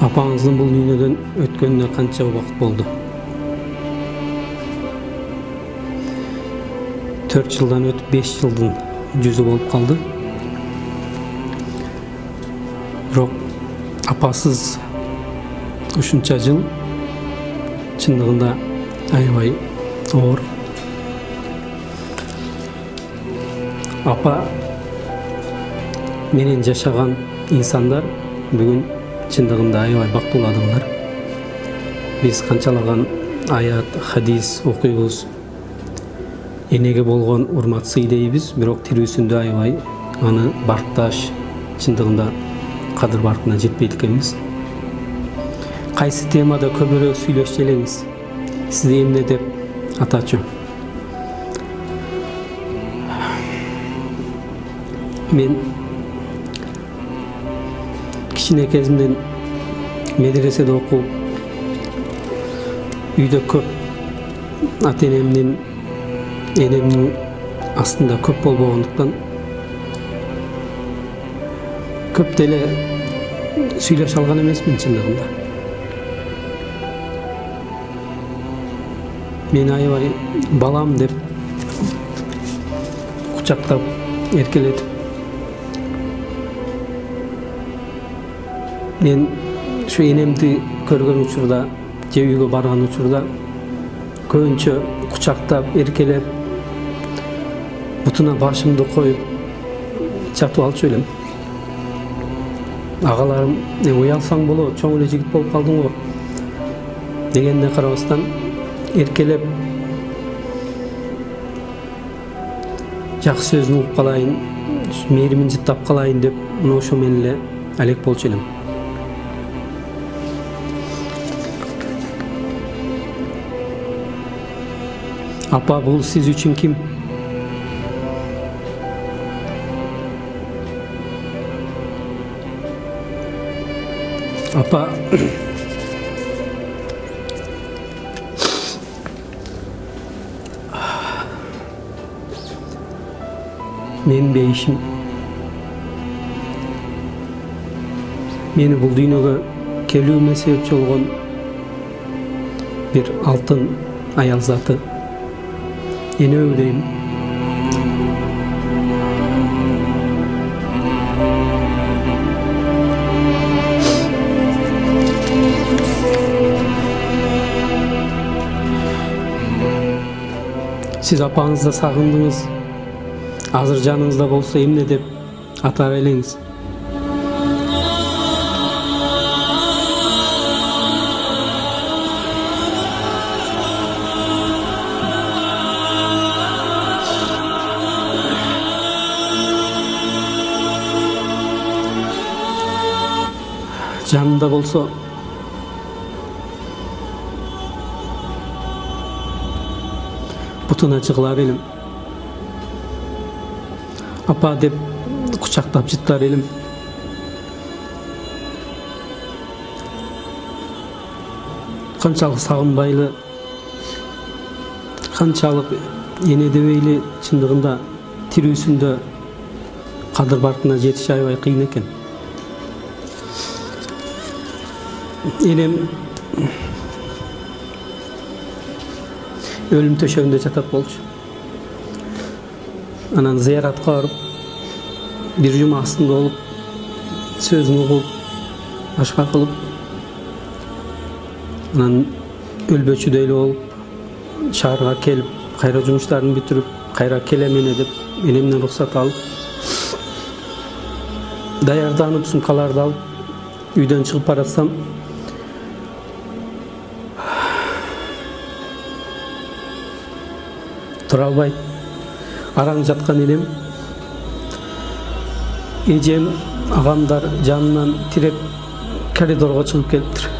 Апаңыздын бул дүйнөдөн өткөнүнө канча убакыт болду? 4 жылдан өтүп 5 жылдын жүзү болуп калды. Бирок апасыз ушунча жыл чындыгында аябай оор. Апа менен жашаган инсандар бүгүн чындыгында аябай бактылуу адамдар. Биз канчалаган аят, хадис окуйбуз, энеге болгон урмат сый дейбиз, бирок тирүүсүндө аябай аны баркташ, чындыгында кадыр баркына жетпейт экенбиз. Кайсы темада көбүрөөк сүйлөшчү элеңиз? Сизди эмне деп атачу? Мен кичине кезимден медреседе окуп, үйдө көп ата-энемдин, энемдин астында көп болбогондуктан көп деле сүйлөшө алган эмесмин чындыгында. Мен аябай балам деп кучактап, эркелетип, мен şu enemdi көргөн учурда, же үйгө барган учурда көбүнчө кучактап, эркелеп, бутуна башымды коюп жатып алчу элем. Агаларым, уялсаң болот, чоң эле жигит болуп калдың го дегенде карабастан эркелеп, жакшы сөзүн угуп калайын, мээримин жыттап калайын деп, мына ошо менен эле алек болчу элем. Апа, бул сиз үчүн ким? Апа, менин бейишим, мени бул дүйнөгө келүүмө себепчи болгон бир алтын аял заты эне дейм. Siz apаңызды сагындыңыз, азыр жаныңызда болсо эмне деп атар элеңиз? Жанында болсо бутуна жыгылар элим. Апа деп кучактап жыттар элим. Канчалык сагынбайлы, канчалык эне дебейли, чындыгында тирүүсүндө кадыр баркына жетиш аябай кыйын экен. Энем өлүм төшөгүндө жатат болчу. Анан зыяратка барып, бир жума астында болуп, сөзүн угуп, башка кылып, анан өлбөчүдөй эле болуп, шаарга келип, кайра жумуштарын бүтүрүп, кайра келем эне деп энемден уруксат алып, даярданып, сумкаларды алып, үйдөн чыгып баратсам, тура албайт. Араң жаткан энем, эжем, агамдар жанынан тиреп коридорго чыгып келиптир.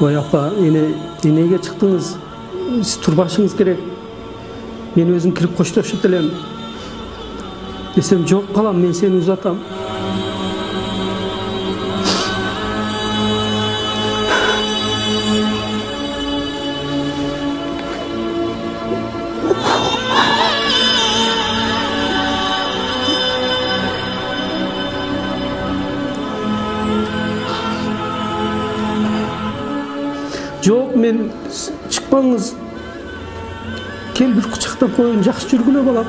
Ой апа, энеге чыктыңыз, сиз турбашыңыз керек. Мен өзүм кирип коштошот элем. Десем, жок балам, мен сени узатам. Жоқ, мен шықпаңыз. Кел бір құшақтап қойын, жақсы жүргіле балам.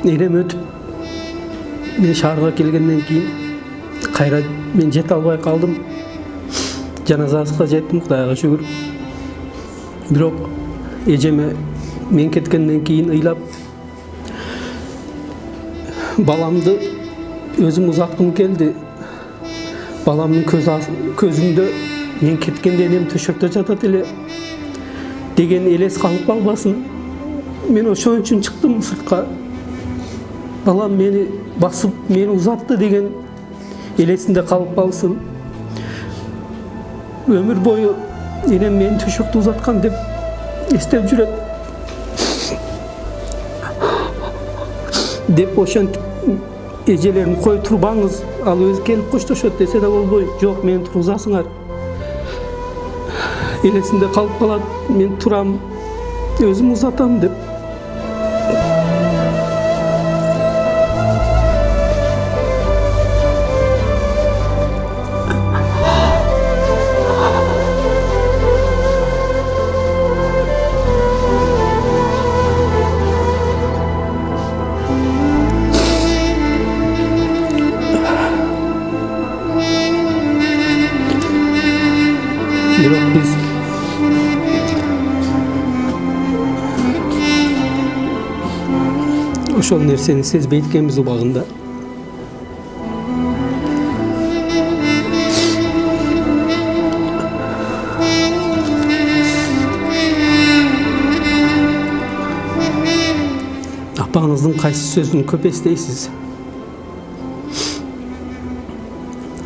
Енем өтіп, мен шарға келгеннен кейін қайра мен жете албай қалдым. Жаназасына жеттім, Құдайға шүгір. Бирок эжеме мен кеткенден кейін ыйлап баламды өзім ұзатқым келді. Баламның көзінде мен кеткенде енем төшекте жатат эле деген елес қалып қалбасын. Мен ошон үчүн чыктым сыртқа. Балам мені басып, мені ұзатты деген елесінде қалып қалсын. Өмір бойы енем мені төшекте ұзатқан деп естеп жүрет. Деп ошентип эжелерин кой турбаңыз, ал өзү келип коштошот десе да болбой, жок мени тургузасыңар. Элесинде калып калат, мен турам, өзүм узатам деп. Бирок биз ошол нерсени сезбейт экенбиз убагында. Апаңыздын кайсы сөзүн көп эстейсиз?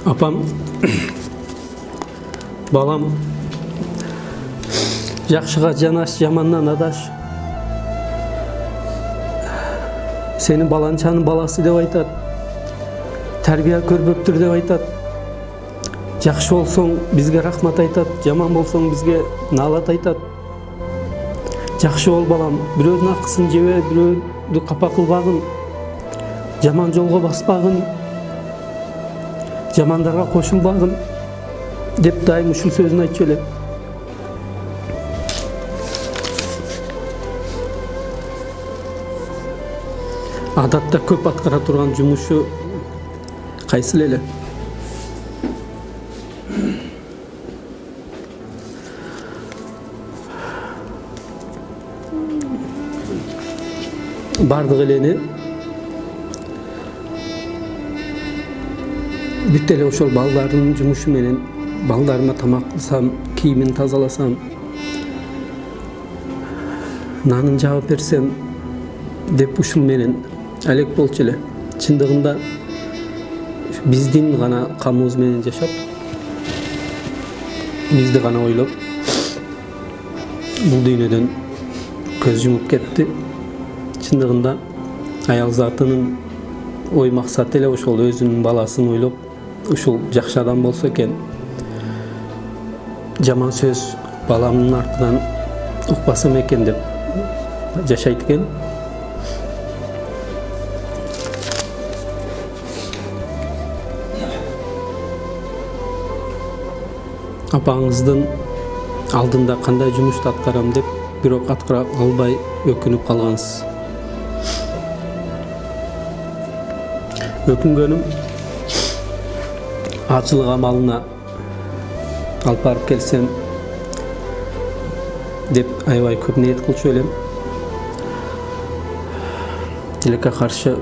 Апам, балам, жакшыга жанаш, жамандан адаш. Сени баланчанын баласы деп айтат. Тарбия көрбөптүр деп айтат. Жакшы болсоң бизге рахмат айтат, жаман болсоң бизге наалат айтат. Жакшы бол балам, бирөөнүн акысын жебе, бирөөнү капа кылбагын, жаман жолго баспагын, жамандарга кошулбагын деп дайым ушул сөзүн айтчу элем. Адатта көп аткара турган жумушу кайсыл эле? Бардык элени бүт эле ошол балдардын жумушу менен балдарыма тамак кылсам, кийимин тазаласам, нанын жаап берсем деп ушул менен алек болчу эле. Чындыгында биздин гана камыбыз менен жашап, бизди гана ойлоп, бул дүйнөдөн көз жумуп кетти. Чындыгында аял затынын ой максаты эле ошол өзүнүн баласын ойлоп, ушул жакшы адам болсо экен, жаман сөз баламдын артынан укпасам экен деп жашайт экен. Апаңыздын алдында кандай жумушту аткарам деп, бирок аткара албай өкүнүп калгансыз. Өкүнгөнүм ачылык амалына алып барып келсем деп аябай көп ниет кылчу элем. Тилекке каршы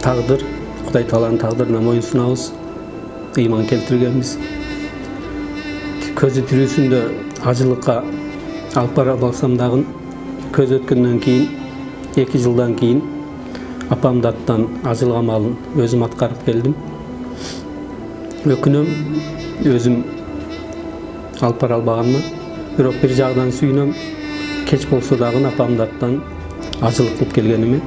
тагдыр, Кудай Тааланын тагдырына моюнсунабыз, ыйман келтиргенбиз. Көзү тирүүсүндө ажылыкка алып бара алсам дагы көз өткөндөн кийин 2 жылдан кийин апамдын аттан ажылык амалын өзүм аткарып келдим. Өкүнөм, өзүм алып бара албаганыма, бирок бир жагдан сүйүнөм, кеч болсо дагы апамдын аттан ажылык кылып келгениме.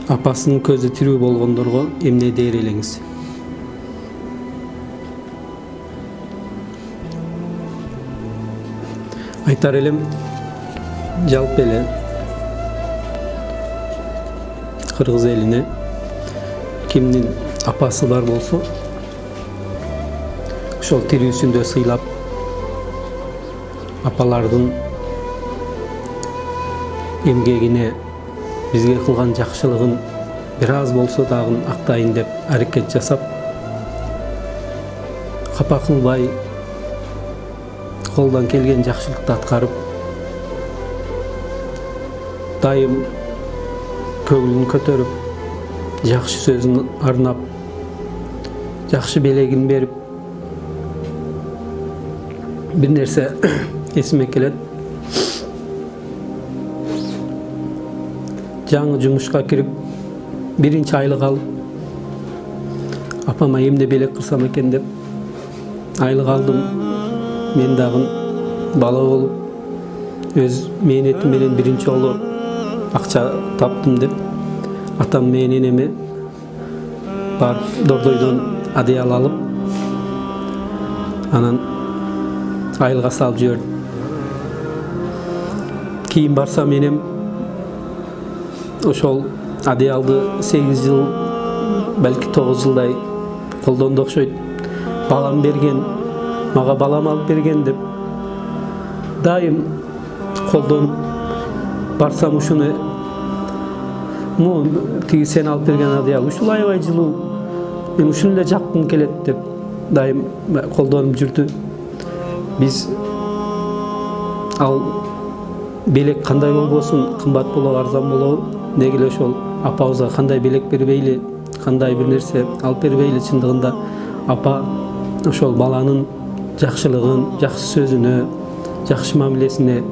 Апасынын көзү тирүү болгондорго эмне дээр элеңиз? Айтар элем, жалпы эле Кыргыз элине кимдин апасы бар болсо ошол тирүүсүндө сыйлап апалардын эмгегине бизге кылган жакшылыгын бир аз болсо дагы актайын деп аракет жасап, капа кылбай колдон келген жакшылыкты аткарып, дайым көңүлүн көтөрүп, жакшы сөзүн арнап, жакшы белегин берип, бир нерсе эсиме келет. Жаңы жумушка кирип, биринчи айлык алып, апама эмне белек кылсам экен деп айлык алдым. Мен дагы бала болуп, өз мээнетим менен биринчи жолу акча таптым деп атам менен энеме барып Дордойдон одеял алып, анан айылга салып жибердим. Кийин барсам энем ошол одеялды 8 жыл, балки 9 жылдай колдонду окшойт. Балам берген, мага балам алып берген деп дайым колдонуп барсам ушуну тиги сен алып берген одеял ушул аябай жылуу, мен ушуну эле жаккым келет деп дайым колдонуп жүрдү. Биз ал белек кандай болбосун, кымбат болобу, арзан болобу, деги эле ошол апабызга кандай белек бербейли, кандай бир нерсе алып бербейли, чындыгында апа ошол баланын жакшылыгын, жакшы сөзүнө, жакшы мамилесине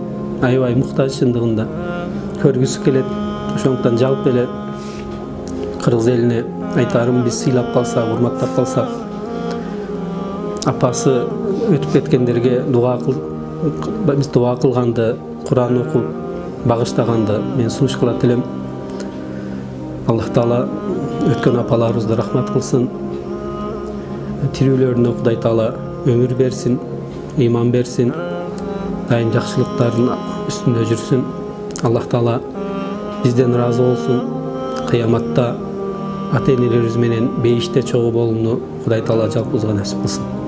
аябай муктаж чындыгында көргүсү келет. Ошондуктан жалпы эле кыргыз элине айтарым, биз сыйлап калсак, урматтап калсак, апасы өтүп кеткендерге биз дуа кылганды, Куран окуп, багыштаганды мен сунуш кылат элем. Аллах Таала өткөн апаларыбызды рахмат кылсын. Тирүүлөрүнө Кудай Таала өмүр берсин, ыйман берсин, дайым жакшылыктардын үстүндө жүрсүн. Аллах Таала бизден ыраазы болсун. Кыяматта ата-энелерибиз менен бейиште чогуу болууну Кудай Таала жалпыбызга насип кылсын.